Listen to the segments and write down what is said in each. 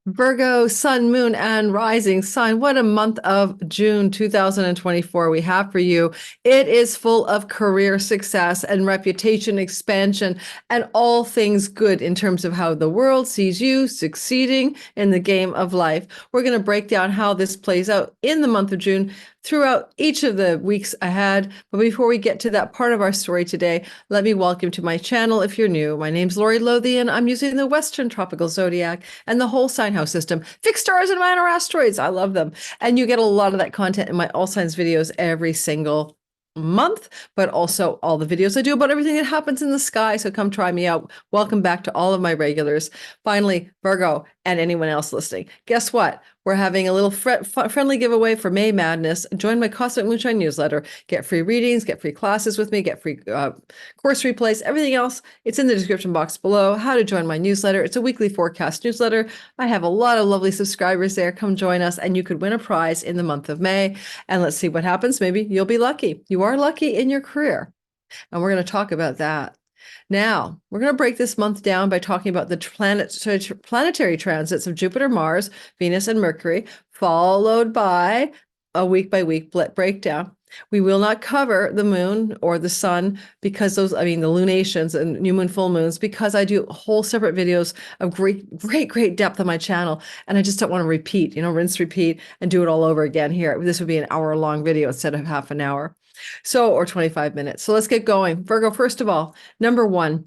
Virgo, sun, moon, and rising sign. What a month of June 2024 we have for you. It is full of career success and reputation expansion and all things good in terms of how the world sees you succeeding in the game of life. We're going to break down how this plays out in the month of June throughout each of the weeks ahead. But before we get to that part of our story today, let me welcome to my channel if you're new. My name's Lori Lothian. I'm using the Western Tropical Zodiac and the whole sign house system. Fixed stars and minor asteroids. I love them. And you get a lot of that content in my all signs videos every single month, but also all the videos I do about everything that happens in the sky. So come try me out. Welcome back to all of my regulars. Finally, Virgo and anyone else listening. Guess what? We're having a little friendly giveaway for May Madness. Join my Cosmic Moonshine newsletter. Get free readings, get free classes with me, get free course replays, everything else. It's in the description box below. How to join my newsletter. It's a weekly forecast newsletter. I have a lot of lovely subscribers there. Come join us and you could win a prize in the month of May. And let's see what happens. Maybe you'll be lucky. You are lucky in your career. And we're going to talk about that. Now, we're going to break this month down by talking about the planetary transits of Jupiter, Mars, Venus, and Mercury, followed by a week-by-week breakdown. We will not cover the moon or the sun because the lunations and new moon, full moons, because I do whole separate videos of great depth on my channel. And I just don't want to repeat, rinse, repeat, and do it all over again here. This would be an hour-long video instead of half an hour. Or 25 minutes. So let's get going. Virgo, first of all, number one,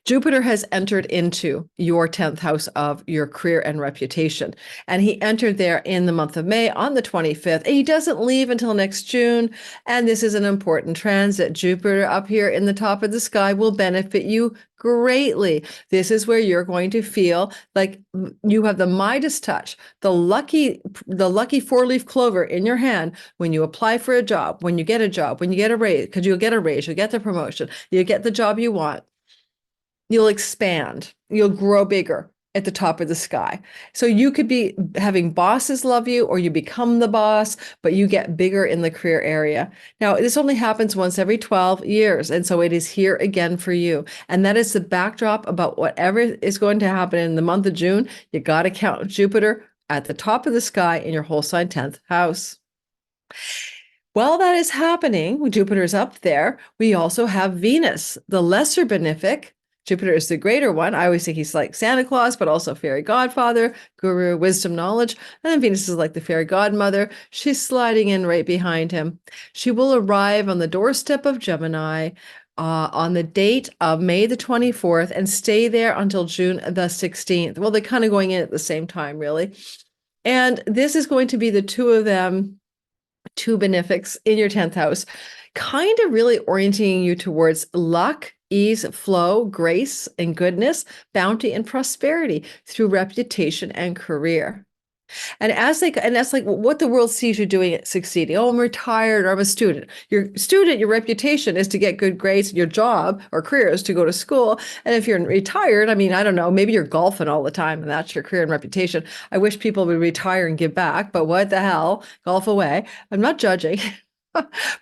Jupiter has entered into your 10th house of your career and reputation. And he entered there in the month of May on the 25th. And he doesn't leave until next June. And this is an important transit. Jupiter up here in the top of the sky will benefit you greatly. This is where you're going to feel like you have the Midas touch, the lucky four-leaf clover in your hand when you apply for a job, when you get a job, when you get a raise, because you'll get a raise, you'll get the promotion, you get the job you want. You'll expand, you'll grow bigger at the top of the sky. So you could be having bosses love you, or you become the boss, but you get bigger in the career area. Now, this only happens once every 12 years. And so it is here again for you. And that is the backdrop about whatever is going to happen in the month of June. You got to count Jupiter at the top of the sky in your whole sign 10th house. While that is happening, Jupiter is up there, we also have Venus, the lesser benefic. Jupiter is the greater one. I always think he's like Santa Claus, but also fairy godfather, guru, wisdom, knowledge. And then Venus is like the fairy godmother. She's sliding in right behind him. She will arrive on the doorstep of Gemini on the date of May the 24th and stay there until June the 16th. Well, they're kind of going in at the same time, really. And this is going to be the two of them, two benefics in your 10th house, kind of really orienting you towards luck, ease, flow, grace, and goodness, bounty, and prosperity through reputation and career. And that's like what the world sees you doing at succeeding. Oh, I'm retired, or I'm a student. Your reputation is to get good grades. Your job or career is to go to school. And if you're retired, I don't know, maybe you're golfing all the time and that's your career and reputation. I wish people would retire and give back, but what the hell, golf away. I'm not judging.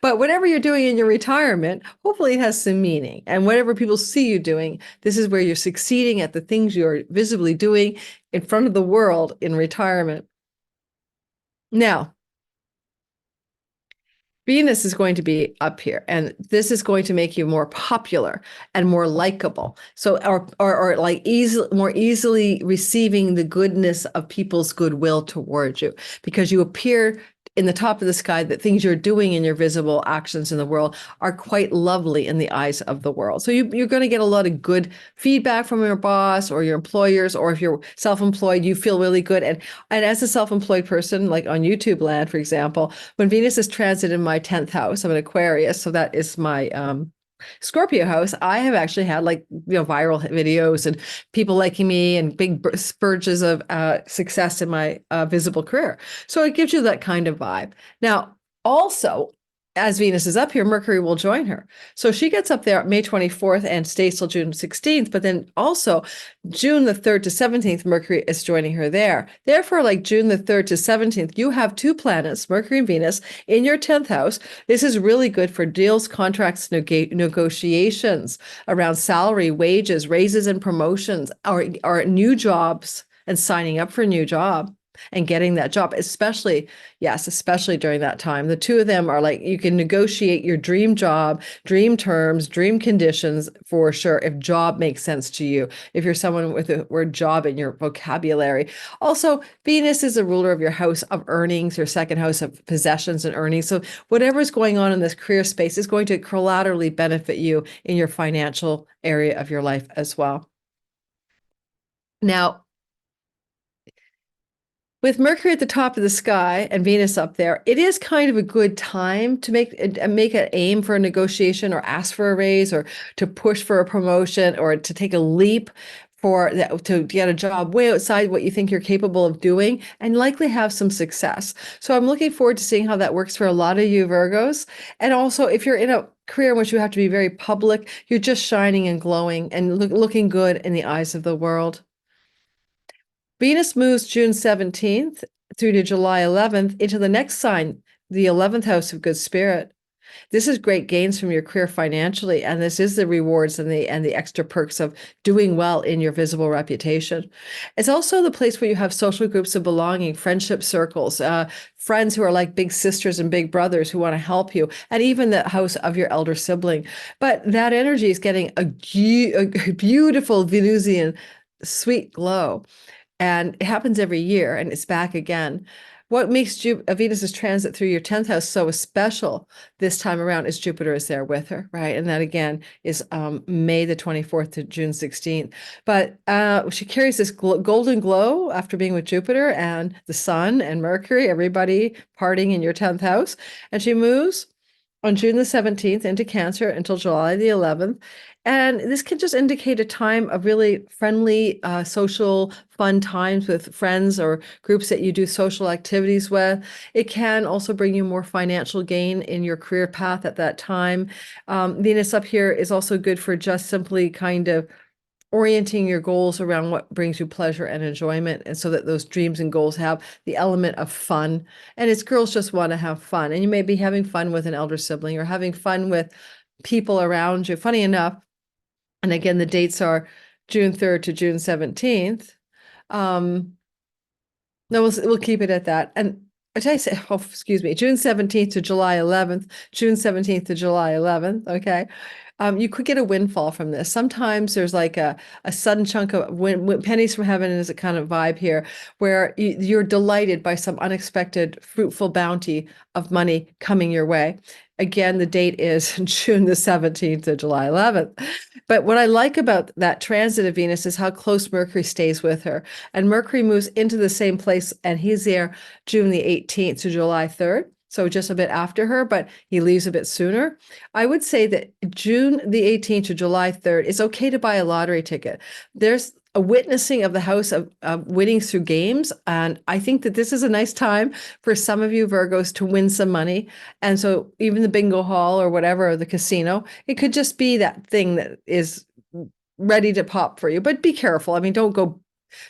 But whatever you're doing in your retirement, hopefully it has some meaning. And whatever people see you doing, this is where you're succeeding at the things you're visibly doing in front of the world in retirement. Now, Venus is going to be up here, and this is going to make you more popular and more likable. So, or like more easily receiving the goodness of people's goodwill towards you, because you appear in the top of the sky that things you're doing in your visible actions in the world are quite lovely in the eyes of the world. So you're going to get a lot of good feedback from your boss or your employers, or if you're self-employed, you feel really good. And as a self-employed person, like on YouTube land, for example, when Venus is transit in my 10th house, I'm an Aquarius, so that is my Scorpio house, I have actually had viral videos and people liking me and big spurges of success in my visible career. So it gives you that kind of vibe. Now, also, as Venus is up here, Mercury will join her. So she gets up there May 24th and stays till June 16th. But then also June the 3rd to 17th, Mercury is joining her there. Therefore, like June the 3rd to 17th, you have two planets, Mercury and Venus, in your 10th house. This is really good for deals, contracts, negotiations around salary, wages, raises, and promotions, or new jobs and signing up for a new job and getting that job, especially during that time. The two of them are like, you can negotiate your dream job, dream terms, dream conditions for sure, if job makes sense to you, if you're someone with the word job in your vocabulary. Also, Venus is a ruler of your house of earnings, your second house of possessions and earnings. So whatever's going on in this career space is going to collaterally benefit you in your financial area of your life as well. Now, with Mercury at the top of the sky and Venus up there, it is kind of a good time to make an aim for a negotiation, or ask for a raise, or to push for a promotion, or to take a leap to get a job way outside what you think you're capable of doing, and likely have some success. So I'm looking forward to seeing how that works for a lot of you Virgos. And also, if you're in a career in which you have to be very public, you're just shining and glowing and looking good in the eyes of the world. Venus moves June 17th through to July 11th into the next sign, the 11th house of good spirit. This is great gains from your career financially, and this is the rewards and the extra perks of doing well in your visible reputation. It's also the place where you have social groups of belonging, friendship circles, friends who are like big sisters and big brothers who want to help you, and even the house of your elder sibling. But that energy is getting a beautiful Venusian sweet glow. And it happens every year, and it's back again. What makes Venus's transit through your 10th house so special this time around is Jupiter is there with her, right? And that again is May the 24th to June 16th. But she carries this golden glow after being with Jupiter and the Sun and Mercury, everybody partying in your 10th house. And she moves on June the 17th into Cancer until July the 11th. And this can just indicate a time of really friendly, social, fun times with friends or groups that you do social activities with. It can also bring you more financial gain in your career path at that time. Venus up here is also good for just simply kind of orienting your goals around what brings you pleasure and enjoyment, and so that those dreams and goals have the element of fun. And it's girls just want to have fun, and you may be having fun with an elder sibling or having fun with people around you. Funny enough, and again, the dates are June 3rd to June 17th. No, we'll keep it at that. And excuse me, June 17th to July 11th, June 17th to July 11th. Okay. You could get a windfall from this. Sometimes there's like a sudden chunk of pennies from heaven is a kind of vibe here, where you're delighted by some unexpected fruitful bounty of money coming your way. Again, the date is June the 17th to July 11th. But what I like about that transit of Venus is how close Mercury stays with her. And Mercury moves into the same place, and he's there June the 18th to July 3rd. So just a bit after her, but he leaves a bit sooner. I would say that June the 18th to July 3rd, it's okay to buy a lottery ticket. There's a witnessing of the house of winning through games. And I think that this is a nice time for some of you Virgos to win some money. And so even the bingo hall or whatever, or the casino, it could just be that thing that is ready to pop for you. But be careful. I mean, don't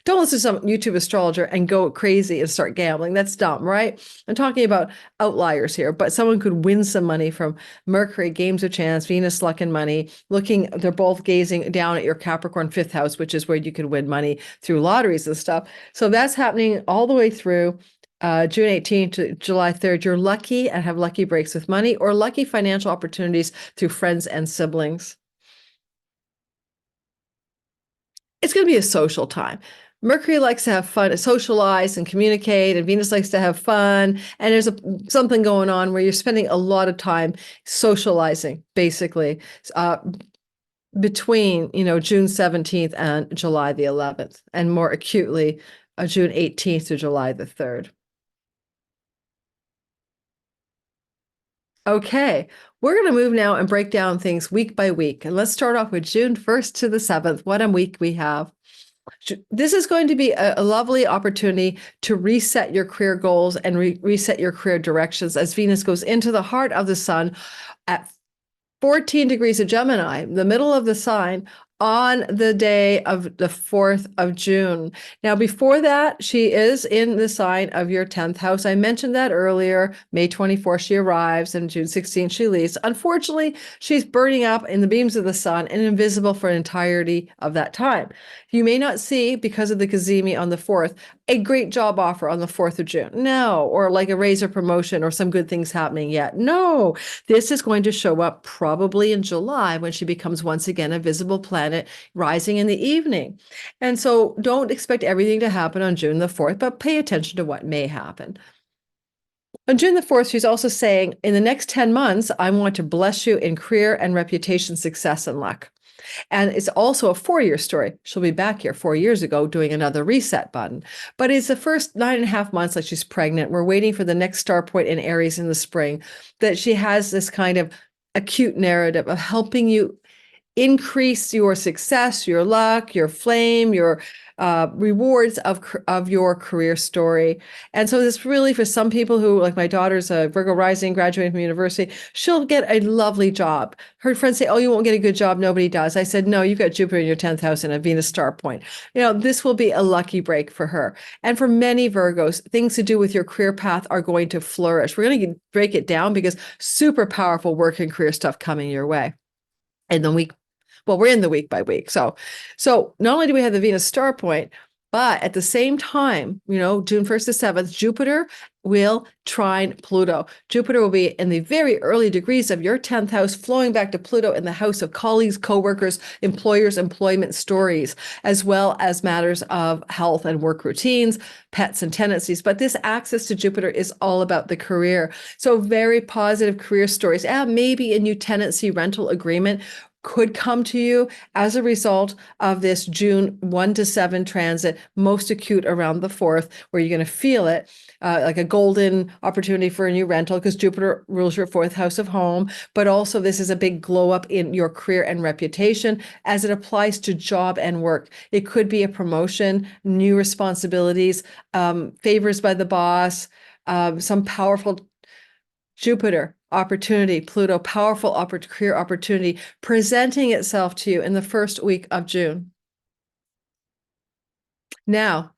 listen to some YouTube astrologer and go crazy and start gambling. That's dumb, right? I'm talking about outliers here, but someone could win some money from Mercury, games of chance, Venus, luck and money. They're both gazing down at your Capricorn 5th house, which is where you could win money through lotteries and stuff. So that's happening all the way through June 18th to July 3rd. You're lucky and have lucky breaks with money or lucky financial opportunities through friends and siblings. It's going to be a social time. Mercury likes to have fun, socialize and communicate, and Venus likes to have fun. And there's something going on where you're spending a lot of time socializing, basically, between, June 17th and July the 11th, and more acutely, June 18th to July the 3rd. Okay, we're going to move now and break down things week by week. And let's start off with June 1st to the 7th. What a week we have. This is going to be a lovely opportunity to reset your career goals and reset your career directions as Venus goes into the heart of the sun at 14 degrees of Gemini, the middle of the sign, on the day of the 4th of June. Now, before that, she is in the sign of your 10th house. I mentioned that earlier. May 24th, she arrives, and June 16th, she leaves. Unfortunately, she's burning up in the beams of the sun and invisible for an entirety of that time. You may not see, because of the Cazimi on the 4th, a great job offer on the 4th of June. No, or like a raise or promotion or some good things happening yet. No, this is going to show up probably in July when she becomes once again a visible planet rising in the evening. And so don't expect everything to happen on June the 4th, but pay attention to what may happen. On June the 4th, she's also saying, in the next 10 months, I want to bless you in career and reputation, success, and luck. And it's also a 4-year story. She'll be back here 4 years ago doing another reset button. But it's the first 9.5 months, like she's pregnant. We're waiting for the next star point in Aries in the spring, that she has this kind of acute narrative of helping you increase your success, your luck, your flame, your rewards of your career story. And so this really, for some people who, like my daughter's a Virgo rising, graduating from university, she'll get a lovely job. Her friends say, oh, you won't get a good job. Nobody does. I said, no, you've got Jupiter in your 10th house and a Venus star point. This will be a lucky break for her. And for many Virgos, things to do with your career path are going to flourish. We're going to break it down because super powerful work and career stuff coming your way. And then we're in the week by week. So not only do we have the Venus star point, but at the same time, June 1st to 7th, Jupiter will trine Pluto. Jupiter will be in the very early degrees of your 10th house, flowing back to Pluto in the house of colleagues, coworkers, employers, employment stories, as well as matters of health and work routines, pets and tendencies. But this access to Jupiter is all about the career. So very positive career stories. And maybe a new tenancy rental agreement could come to you as a result of this June 1 to 7 transit, most acute around the 4th, where you're going to feel it like a golden opportunity for a new rental, because Jupiter rules your 4th house of home. But also this is a big glow up in your career and reputation as it applies to job and work. It could be a promotion, new responsibilities, favors by the boss, some powerful Jupiter opportunity, Pluto, powerful career opportunity presenting itself to you in the first week of June. Now,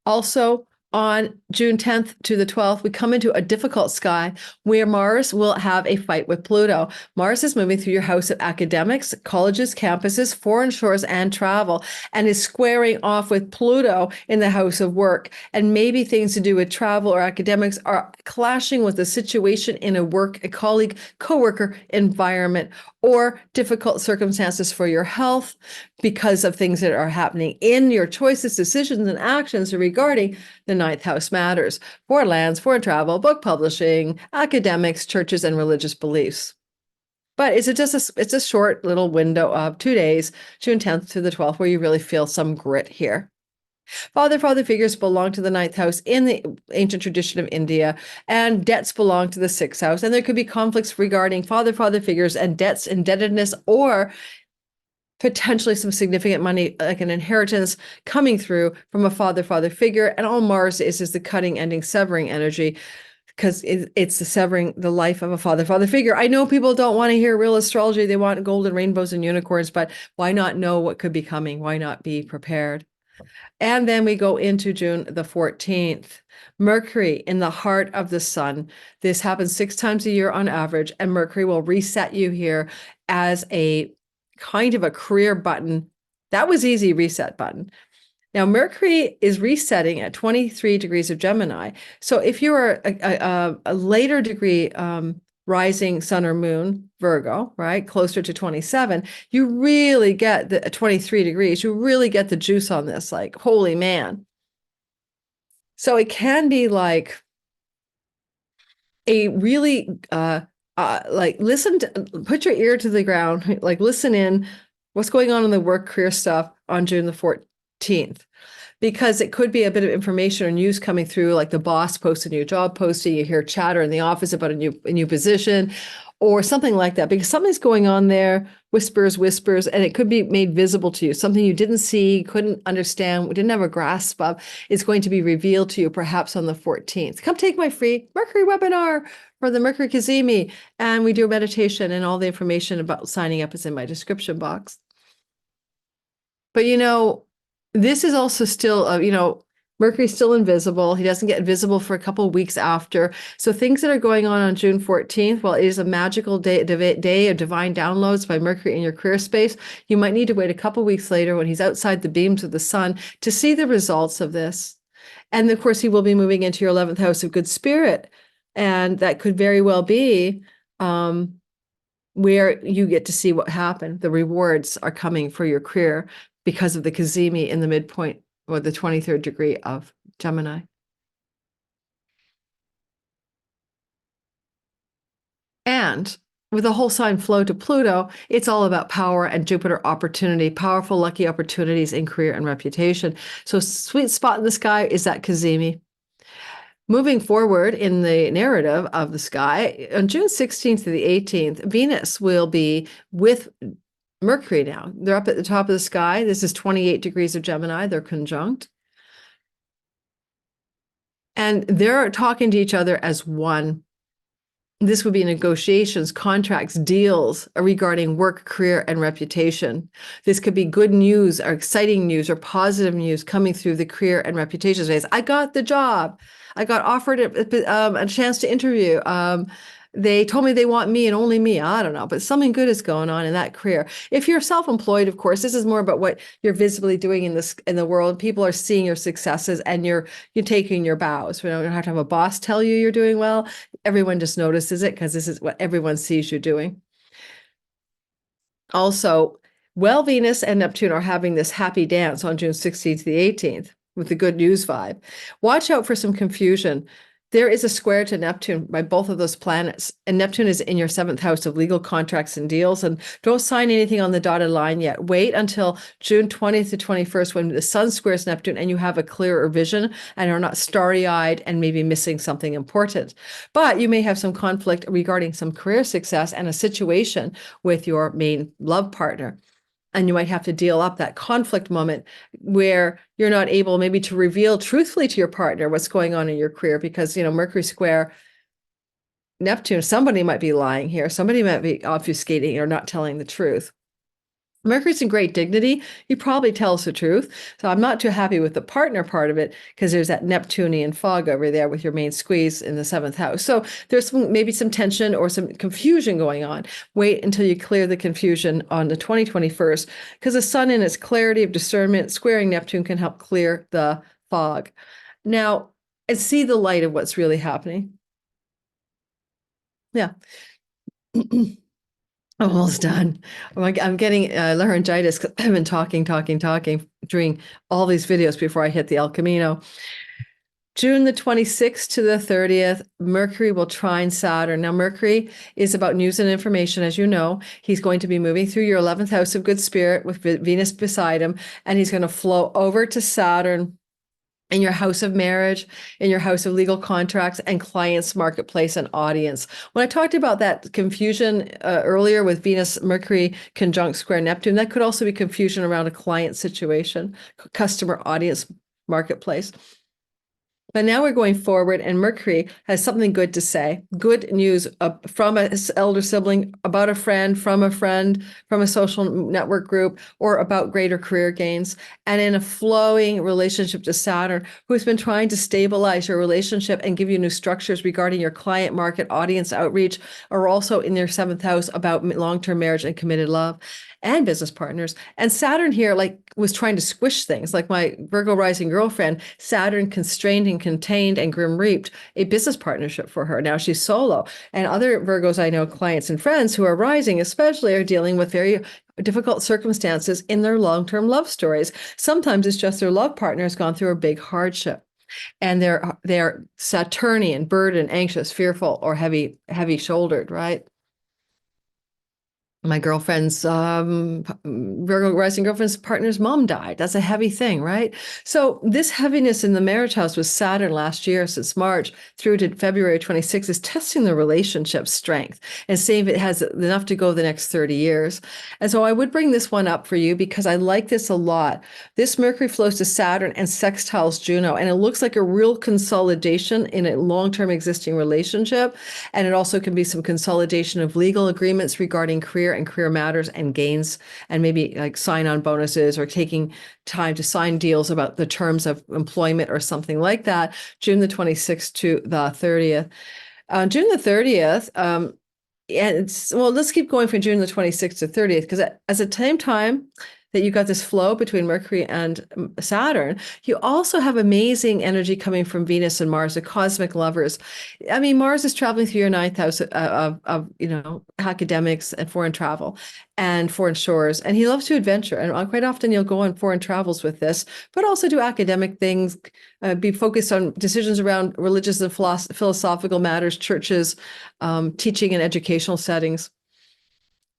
also on June 10th to the 12th, we come into a difficult sky where Mars will have a fight with Pluto. Mars is moving through your house of academics, colleges, campuses, foreign shores, and travel, and is squaring off with Pluto in the house of work. And maybe things to do with travel or academics are clashing with a situation in a work, a colleague, coworker environment, or difficult circumstances for your health because of things that are happening in your choices, decisions, and actions regarding the 9th house matters: foreign lands, foreign travel, book publishing, academics, churches, and religious beliefs. But it's a short little window of 2 days, June 10th to the 12th, where you really feel some grit here. Father figures belong to the 9th house in the ancient tradition of India, and debts belong to the 6th house. And there could be conflicts regarding father figures and debts, indebtedness, or potentially some significant money, like an inheritance coming through from a father figure. And all Mars is the cutting, ending, severing energy, because it's the severing the life of a father figure. I know people don't want to hear real astrology. They want golden rainbows and unicorns, but why not know what could be coming? Why not be prepared? And then we go into June the 14th. Mercury in the heart of the sun. This happens 6 times a year on average, and Mercury will reset you here as a kind of a career button. That was easy, reset button. Now, Mercury is resetting at 23 degrees of Gemini. So if you're a later degree rising sun or moon, Virgo, right, closer to 27, you really get the 23 degrees. You really get the juice on this, like, holy man. So it can be like a really, like, put your ear to the ground, like listen in what's going on in the work career stuff on June the 14th. Because it could be a bit of information or news coming through, like the boss posts a new job posting, you hear chatter in the office about a new position, or something like that, because something's going on there, whispers, and it could be made visible to you. Something you didn't see, couldn't understand, didn't have a grasp of, is going to be revealed to you perhaps on the 14th. Come take my free Mercury webinar for the Mercury Cazimi, and we do meditation, and all the information about signing up is in my description box. But this is also still, Mercury's still invisible. He doesn't get visible for a couple of weeks after. So things that are going on June 14th, well, it is a magical day of divine downloads by Mercury in your career space. You might need to wait a couple of weeks later when he's outside the beams of the sun to see the results of this. And of course, he will be moving into your 11th house of good spirit. And that could very well be where you get to see what happened. The rewards are coming for your career because of the Cazimi in the midpoint or the 23rd degree of Gemini. And with the whole sign flow to Pluto, it's all about power and Jupiter opportunity, powerful, lucky opportunities in career and reputation. So sweet spot in the sky is that Cazimi. Moving forward in the narrative of the sky, on June 16th to the 18th, Venus will be with Mercury now. They're up at the top of the sky. This is 28 degrees of Gemini. They're conjunct. And they're talking to each other as one. This would be negotiations, contracts, deals regarding work, career, and reputation. This could be good news or exciting news or positive news coming through the career and reputation space. I got the job. I got offered a chance to interview. They told me they want me and only me. I don't know, but something good is going on in that career. If you're self-employed, of course, this is more about what you're visibly doing in the world. People are seeing your successes and you're taking your bows. You don't have to have a boss tell you you're doing well. Everyone just notices it because this is what everyone sees you doing. Also, Venus and Neptune are having this happy dance on June 16th to the 18th with the good news vibe. Watch out for some confusion. There is a square to Neptune by both of those planets, and Neptune is in your 7th house of legal contracts and deals, and don't sign anything on the dotted line yet. Wait until June 20th to 21st when the sun squares Neptune and you have a clearer vision and are not starry-eyed and maybe missing something important. But you may have some conflict regarding some career success and a situation with your main love partner. And you might have to deal up that conflict moment where you're not able maybe to reveal truthfully to your partner what's going on in your career because, Mercury square Neptune, somebody might be lying here. Somebody might be obfuscating or not telling the truth. Mercury's in great dignity. He probably tells the truth. So I'm not too happy with the partner part of it because there's that Neptunian fog over there with your main squeeze in the 7th house. So there's maybe some tension or some confusion going on. Wait until you clear the confusion on the 21st because the sun in its clarity of discernment squaring Neptune can help clear the fog. Now, and see the light of what's really happening. Yeah. Almost done. I'm getting laryngitis because I've been talking during all these videos before I hit the El Camino. June the 26th to the 30th, Mercury will trine Saturn. Now, Mercury is about news and information, as you know. He's going to be moving through your 11th house of good spirit with Venus beside him, and he's going to flow over to Saturn in your house of marriage, in your house of legal contracts, and clients, marketplace, and audience. When I talked about that confusion earlier with Venus, Mercury conjunct square Neptune, that could also be confusion around a client situation, customer, audience, marketplace. But now we're going forward, and Mercury has something good to say. Good news from an elder sibling, about a friend, from a social network group, or about greater career gains. And in a flowing relationship to Saturn, who's been trying to stabilize your relationship and give you new structures regarding your client market, audience outreach, or also in your 7th house about long-term marriage and committed love and business partners. And Saturn here was trying to squish things. Like my Virgo rising girlfriend, Saturn constrained and contained and grim reaped a business partnership for her. Now she's solo. And other Virgos I know, clients and friends who are rising especially, are dealing with very difficult circumstances in their long-term love stories. Sometimes it's just their love partner has gone through a big hardship. And they're Saturnian, burdened, anxious, fearful, or heavy-shouldered, right? my girlfriend's Virgo rising girlfriend's partner's mom died. That's a heavy thing, right? So this heaviness in the marriage house with Saturn last year, since March through to February 26, is testing the relationship strength and seeing if it has enough to go the next 30 years. And so I would bring this one up for you because I like this a lot. This Mercury flows to Saturn and sextiles Juno, and it looks like a real consolidation in a long-term existing relationship. And it also can be some consolidation of legal agreements regarding career and career matters and gains, and maybe like sign-on bonuses or taking time to sign deals about the terms of employment or something like that, June the 26th to the 30th. June the 30th, well, let's keep going from June the 26th to 30th, because at the same time that you got this flow between Mercury and Saturn, you also have amazing energy coming from Venus and Mars, the cosmic lovers. I mean, Mars is traveling through your ninth house of academics and foreign travel and foreign shores, and he loves to adventure. And quite often you'll go on foreign travels with this, but also do academic things, be focused on decisions around religious and philosophical matters, churches, teaching and educational settings.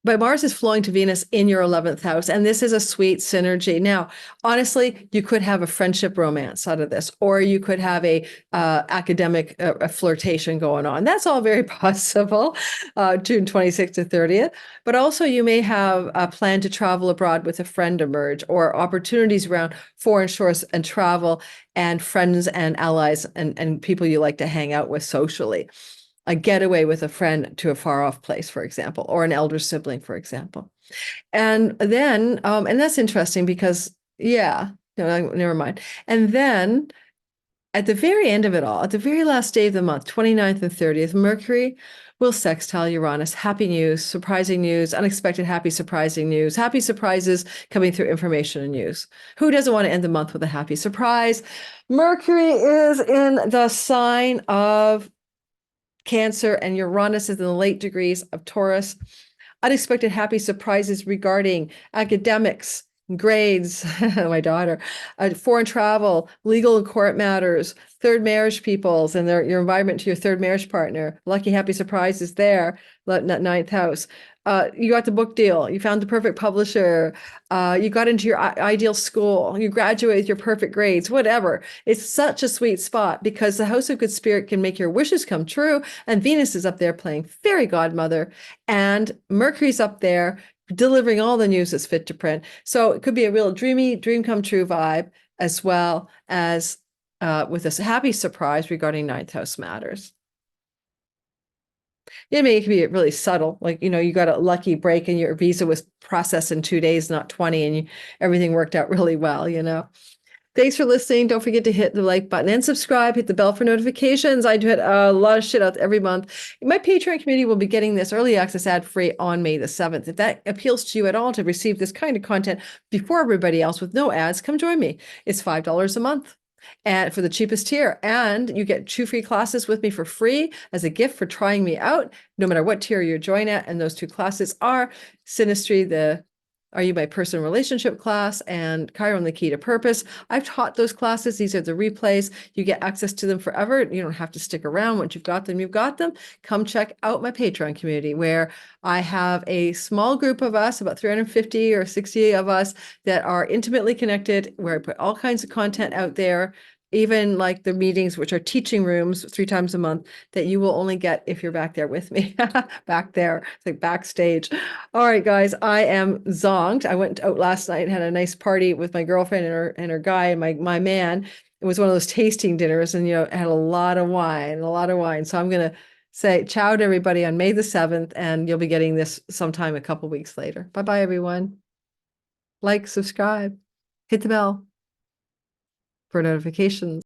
But Mars is flowing to Venus in your 11th house, and this is a sweet synergy. Now, honestly, you could have a friendship romance out of this, or you could have a academic a flirtation going on. That's all very possible, June 26th to 30th. But also you may have a plan to travel abroad with a friend emerge, or opportunities around foreign shores and travel and friends and allies and people you like to hang out with socially. A getaway with a friend to a far off place, for example, or an elder sibling, for example. And then, and that's interesting because, yeah, no, never mind. And then at the very end of it all, at the very last day of the month, 29th and 30th, Mercury will sextile Uranus. Happy news, surprising news, unexpected, happy, surprising news, happy surprises coming through information and news. Who doesn't want to end the month with a happy surprise? Mercury is in the sign of Cancer, and Uranus is in the late degrees of Taurus. Unexpected happy surprises regarding academics, grades, my daughter, foreign travel, legal and court matters, third marriage peoples, and your environment to your third marriage partner. Lucky happy surprises there, ninth house. You got the book deal. You found the perfect publisher. You got into your ideal school. You graduated with your perfect grades, whatever. It's such a sweet spot because the house of good spirit can make your wishes come true. And Venus is up there playing fairy godmother, and Mercury's up there delivering all the news that's fit to print. So it could be a real dreamy, dream come true vibe, as well as with this happy surprise regarding ninth house matters. It may be really subtle, like, you got a lucky break and your visa was processed in 2 days, not 20, and everything worked out really well. Thanks for listening. Don't forget to hit the like button and subscribe, hit the bell for notifications. I do a lot of shit out every month. My Patreon community will be getting this early access ad-free on May the 7th. If that appeals to you at all to receive this kind of content before everybody else with no ads, come join me. It's $5 a month. And for the cheapest tier, and you get 2 free classes with me for free as a gift for trying me out, no matter what tier you join at. And those 2 classes are Synastry, the Are You My Person relationship class, and Chiron, the Key to Purpose. I've taught those classes. These are the replays. You get access to them forever. You don't have to stick around. Once you've got them, you've got them. Come check out my Patreon community, where I have a small group of us, about 350 or 60 of us, that are intimately connected, where I put all kinds of content out there, even like the meetings, which are teaching rooms 3 times a month, that you will only get if you're back there with me. Back there, it's like backstage. All right, guys, I am zonked. I went out last night and had a nice party with my girlfriend and her guy and my man. It was one of those tasting dinners, and had a lot of wine, So I'm gonna say ciao to everybody on May the 7th, and you'll be getting this sometime a couple weeks later. Bye-bye, everyone. Like, subscribe, hit the bell for notifications.